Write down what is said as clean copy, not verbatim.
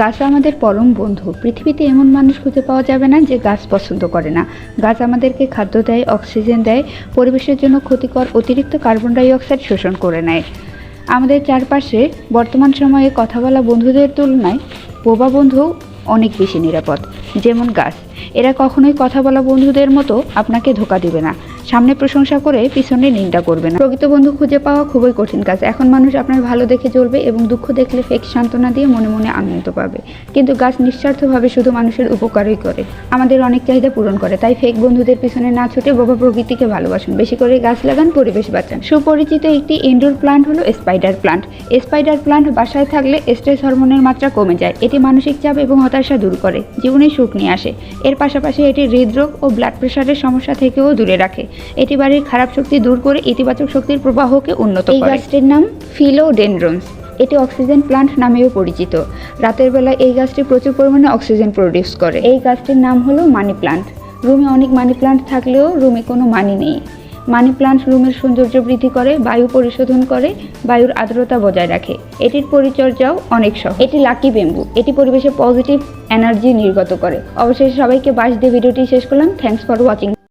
গাছ আমাদের পরম বন্ধু। পৃথিবীতে এমন মানুষ খুঁজে পাওয়া যাবে না যে গাছ পছন্দ করে না। গাছ আমাদেরকে খাদ্য দেয়, অক্সিজেন দেয়, পরিবেশের জন্য ক্ষতিকর অতিরিক্ত কার্বন ডাই অক্সাইড শোষণ করে নেয়। আমাদের চারপাশে বর্তমান সময়ে কথা বলা বন্ধুদের তুলনায় বোবা বন্ধু অনেক বেশি নিরাপদ। যেমন গাছ, এরা কখনোই কথা বলা বন্ধুদের মতো আপনাকে ধোঁকা দিবে না, সামনে প্রশংসা করে পিছনে নিন্দা করবে না। প্রকৃত বন্ধু খুঁজে পাওয়া খুবই কঠিন কাজ। এখন মানুষ আপনার ভালো দেখে চলবে এবং দুঃখ দেখলে ফেক সান্ত্বনা দিয়ে মনে মনে আনন্দ পাবে, কিন্তু গাছ নিঃস্বার্থভাবে শুধু মানুষের উপকারই করে, আমাদের অনেক চাহিদা পূরণ করে। তাই ফেক বন্ধুদের পিছনে না ছুটে বোবা প্রকৃতিকে ভালোবাসুন, বেশি করে গাছ লাগান, পরিবেশ বাঁচান। সুপরিচিত একটি ইনডোর প্লান্ট হলো স্পাইডার প্লান্ট। স্পাইডার প্লান্ট বাসায় থাকলে স্ট্রেস হরমোনের মাত্রা কমে যায়। এটি মানসিক চাপ এবং হতাশা দূর করে, জীবনে সুখ নিয়ে আসে। এর পাশাপাশি এটি হৃদরোগ ও ব্লাড প্রেশারের সমস্যা থেকেও দূরে রাখে। এটি বাড়ির খারাপ শক্তি দূর করে ইতিবাচক শক্তির প্রবাহকে উন্নত করে। এই গাছটির নাম ফিলোডেনড্রনস। এটি অক্সিজেন প্লান্ট নামেও পরিচিত। রাতের বেলা এই গাছটি প্রচুর পরিমাণে অক্সিজেন প্রডিউস করে। এই গাছটির নাম হলো মানি প্লান্ট। রুমে অনেক মানি প্লান্ট থাকলেও রুমে কোনো মানি নেই। মানি প্লান্ট রুমের সৌন্দর্য বৃদ্ধি করে, বায়ু পরিশোধন করে, বায়ুর আর্দ্রতা বজায় রাখে। এটির পরিচর্যাও অনেক সহজ। এটি লাকি ব্যাম্বু। এটি পরিবেশে পজিটিভ এনার্জি নির্গত করে। অবশেষে সবাইকে বাঁশ দিয়ে ভিডিওটি শেষ করলাম। Thanks for watching.